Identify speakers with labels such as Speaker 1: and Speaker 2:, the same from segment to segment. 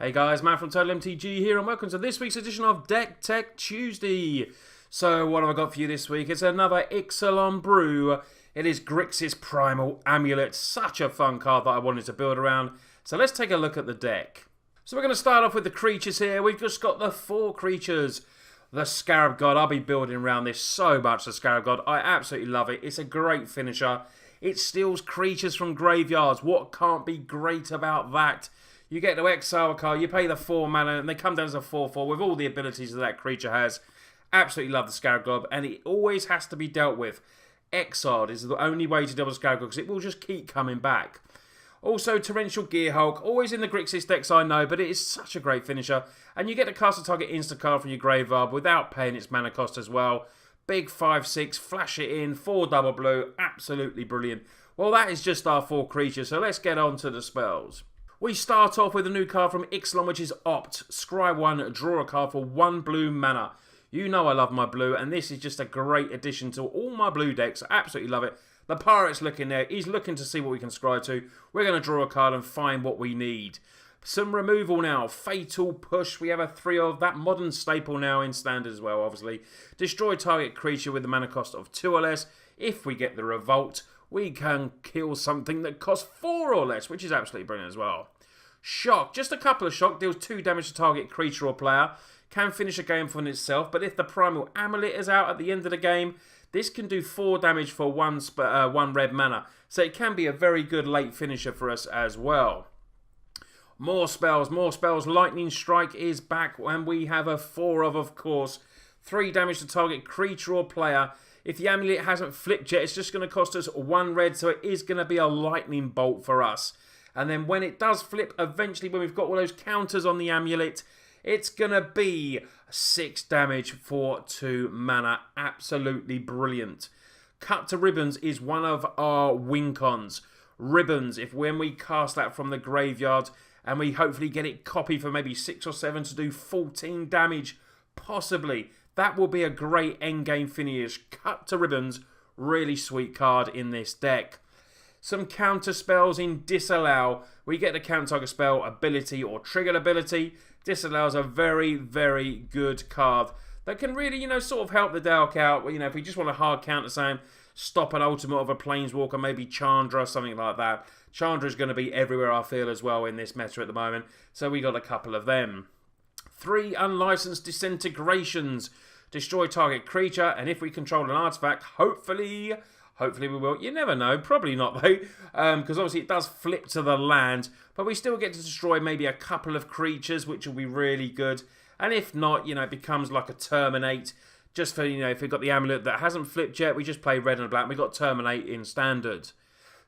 Speaker 1: Hey guys, Matt from TOTALmtg here and welcome to this week's edition of Deck Tech Tuesday. So what have I got for you this week? It's another Ixalan Brew. It is Grixis Primal Amulet. Such a fun card that I wanted to build around. So let's take a look at the deck. So we're going to start off with the creatures here. We've just got the 4 creatures. The Scarab God. I'll be building around this so much, the Scarab God. I absolutely love it. It's a great finisher. It steals creatures from graveyards. What can't be great about that? You get to exile a card, you pay the 4 mana, and they come down as a 4/4 with all the abilities that creature has. Absolutely love the Scarab God, and it always has to be dealt with. Exiled is the only way to deal with the Scarab God, because it will just keep coming back. Also, Torrential Gearhulk, always in the Grixis decks, I know, but it is such a great finisher. And you get to cast a target instant card from your graveyard without paying its mana cost as well. Big 5/6, flash it in, 4 double blue, absolutely brilliant. Well, that is just our 4 creatures, so let's get on to the spells. We start off with a new card from Ixalan, which is Opt. Scry 1, draw a card for 1 blue mana. You know I love my blue, and this is just a great addition to all my blue decks. I absolutely love it. The Pirate's looking there. He's looking to see what we can scry to. We're going to draw a card and find what we need. Some removal now. Fatal Push. We have a 3 of that modern staple now in Standard as well, obviously. Destroy target creature with a mana cost of 2 or less. If we get the Revolt, we can kill something that costs 4 or less, which is absolutely brilliant as well. Shock. Just a couple of shock. Deals 2 damage to target creature or player. Can finish a game for itself, but if the Primal Amulet is out at the end of the game, this can do 4 damage for 1 red mana. So it can be a very good late finisher for us as well. More spells, more spells. Lightning Strike is back, and we have a 4 of course. 3 damage to target creature or player. If the amulet hasn't flipped yet, it's just going to cost us 1 red, so it is going to be a lightning bolt for us. And then when it does flip, eventually when we've got all those counters on the amulet, it's going to be 6 damage for 2 mana. Absolutely brilliant. Cut to Ribbons is one of our win cons. Ribbons, if when we cast that from the graveyard and we hopefully get it copied for maybe 6 or 7 to do 14 damage, possibly, that will be a great endgame finish. Cut to Ribbons, really sweet card in this deck. Some counter spells in Disallow. We get the counter target spell, ability or triggered ability. Disallow is a very, very good card that can really, sort of help the deck out. If we just want a hard counter saying, stop an ultimate of a Planeswalker, maybe Chandra, something like that. Chandra is going to be everywhere, I feel, as well in this meta at the moment. So we got a couple of them. 3 unlicensed disintegrations. Destroy target creature, and if we control an artifact, hopefully we will. You never know. Probably not, though. Because obviously it does flip to the land. But we still get to destroy maybe a couple of creatures, which will be really good. And if not, it becomes like a Terminate. Just for, if we've got the amulet that hasn't flipped yet, we just play red and black. We've got Terminate in Standard.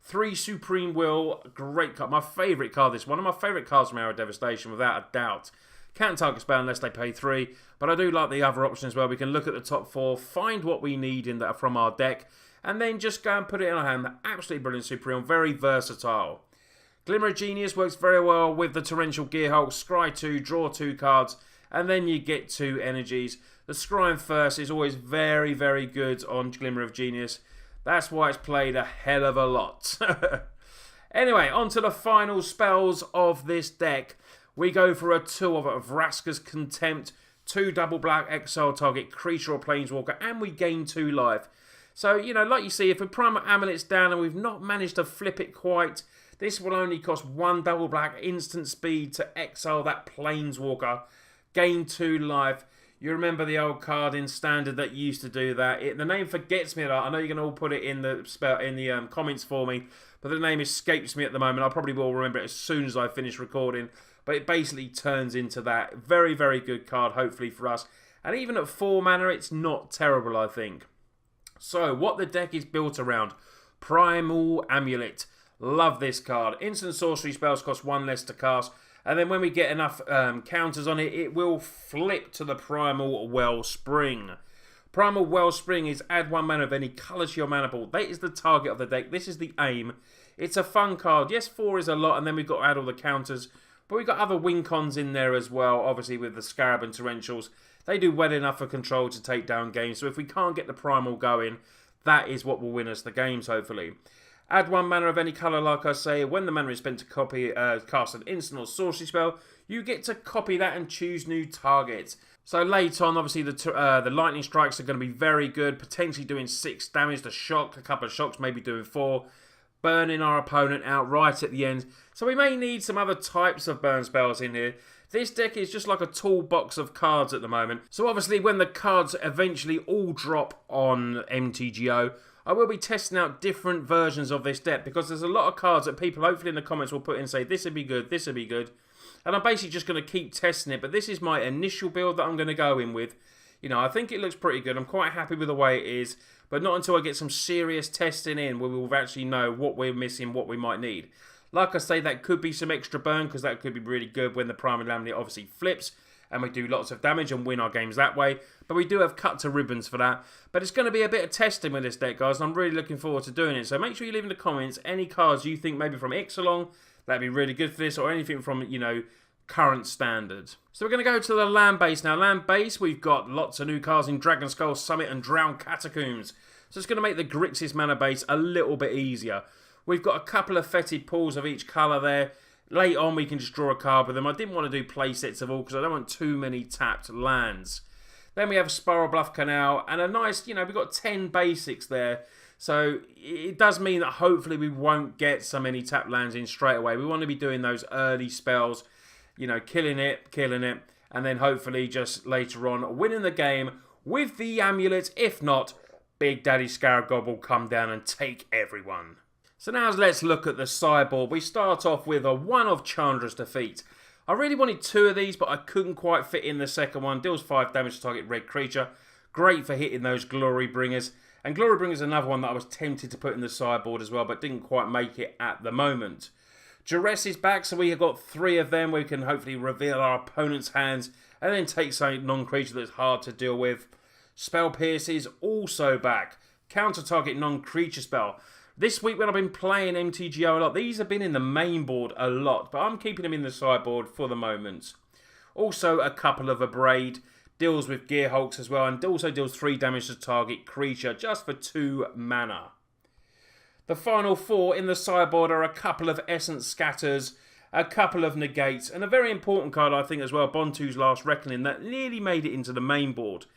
Speaker 1: 3 Supreme Will. Great card. My favourite card. This one of my favourite cards from Hour of Devastation, without a doubt. Can't target spell unless they pay 3. But I do like the other option as well. We can look at the top 4, find what we need from our deck, and then just go and put it in our hand. Absolutely brilliant Supreme, very versatile. Glimmer of Genius works very well with the Torrential Gearhulk. Scry 2, draw 2 cards, and then you get 2 energies. The Scrying first is always very, very good on Glimmer of Genius. That's why it's played a hell of a lot. Anyway, on to the final spells of this deck. We go for a 2 of Vraska's Contempt, 2 double black, exile target creature or planeswalker, and we gain 2 life. So, like you see, if a Primal Amulet's down and we've not managed to flip it quite, this will only cost 1 double black instant speed to exile that Planeswalker, gain 2 life. You remember the old card in Standard that used to do that. The name forgets me. I know you're going to all put it in the comments for me, but the name escapes me at the moment. I probably will remember it as soon as I finish recording. But it basically turns into that. Very, very good card, hopefully, for us. And even at 4 mana, it's not terrible, I think. So, what the deck is built around. Primal Amulet. Love this card. Instant sorcery spells cost 1 less to cast. And then when we get enough counters on it, it will flip to the Primal Wellspring. Primal Wellspring is add 1 mana of any colour to your mana pool. That is the target of the deck. This is the aim. It's a fun card. Yes, 4 is a lot, and then we've got to add all the counters. But we've got other win cons in there as well, obviously with the Scarab and Torrentials. They do well enough for Control to take down games. So if we can't get the Primal going, that is what will win us the games, hopefully. Add 1 mana of any colour, like I say. When the mana is spent to cast an instant or sorcery spell, you get to copy that and choose new targets. So late on, obviously, the lightning strikes are going to be very good, potentially doing 6 damage to shock, a couple of shocks, maybe doing 4, burning our opponent out right at the end. So we may need some other types of burn spells in here. This deck is just like a toolbox of cards at the moment. So obviously, when the cards eventually all drop on MTGO, I will be testing out different versions of this deck, because there's a lot of cards that people hopefully in the comments will put in and say, this would be good, this would be good. And I'm basically just going to keep testing it, but this is my initial build that I'm going to go in with. You know, I think it looks pretty good. I'm quite happy with the way it is, but not until I get some serious testing in where we'll actually know what we're missing, what we might need. Like I say, that could be some extra burn, because that could be really good when the Primal Amulet obviously flips and we do lots of damage and win our games that way. But we do have cut to ribbons for that. But it's going to be a bit of testing with this deck, guys, and I'm really looking forward to doing it. So make sure you leave in the comments any cards you think maybe from Ixalan that'd be really good for this, or anything from, you know, current standard. So we're going to go to the land base now. Land base, we've got lots of new cards in Dragon Skull Summit and Drowned Catacombs. So it's going to make the Grixis mana base a little bit easier. We've got a couple of fetid pools of each colour there. Late on, we can just draw a card with them. I didn't want to do play sets of all, because I don't want too many tapped lands. Then we have Spiral Bluff Canal, and a nice, you know, we've got 10 basics there. So it does mean that hopefully we won't get so many tapped lands in straight away. We want to be doing those early spells, you know, killing it, and then hopefully just later on winning the game with the amulet. If not, Big Daddy Scarab God will come down and take everyone. So now let's look at the sideboard. We start off with a 1 of Chandra's Defeat. I really wanted 2 of these, but I couldn't quite fit in the second one. Deals 5 damage to target red creature. Great for hitting those Glory Bringers. And Glory Bringers is another one that I was tempted to put in the sideboard as well, but didn't quite make it at the moment. Duress is back, so we have got 3 of them. We can hopefully reveal our opponent's hands and then take some non-creature that's hard to deal with. Spell Pierce is also back. Counter-target non-creature spell. This week when I've been playing MTGO a lot, these have been in the main board a lot, but I'm keeping them in the sideboard for the moment. Also, a couple of Abrade. Deals with Gear Hulks as well, and also deals 3 damage to target creature, just for 2 mana. The final 4 in the sideboard are a couple of Essence Scatters, a couple of Negates, and a very important card, I think, as well, Bontu's Last Reckoning, that nearly made it into the main board.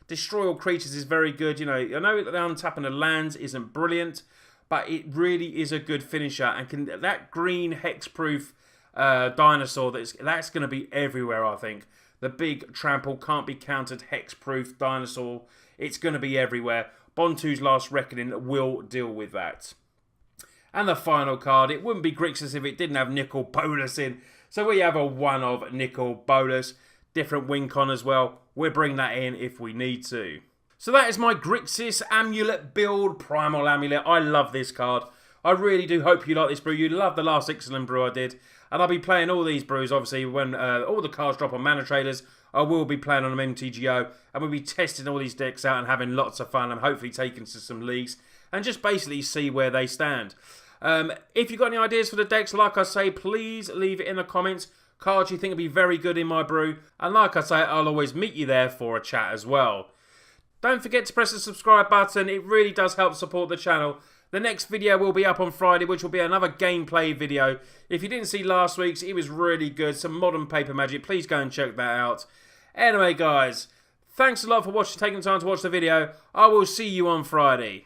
Speaker 1: Destroy all creatures is very good. You know, I know that the untapping the lands isn't brilliant, but it really is a good finisher, and that green hexproof dinosaur, that's going to be everywhere, I think. The big trample, can't be countered hexproof dinosaur, it's going to be everywhere. Bontu's Last Reckoning will deal with that. And the final card, it wouldn't be Grixis if it didn't have Nicol Bolas in. So we have a 1 of Nicol Bolas, different win con as well. We'll bring that in if we need to. So that is my Grixis Amulet build, Primal Amulet. I love this card. I really do hope you like this brew. You love the last Ixalan brew I did. And I'll be playing all these brews, obviously, when all the cards drop on Mana Traders. I will be playing on them MTGO. And we'll be testing all these decks out and having lots of fun. And hopefully taking to some leagues. And just basically see where they stand. If you've got any ideas for the decks, like I say, please leave it in the comments. Cards you think would be very good in my brew. And like I say, I'll always meet you there for a chat as well. Don't forget to press the subscribe button. It really does help support the channel. The next video will be up on Friday, which will be another gameplay video. If you didn't see last week's, it was really good. Some modern paper magic. Please go and check that out. Anyway, guys, thanks a lot for taking the time to watch the video. I will see you on Friday.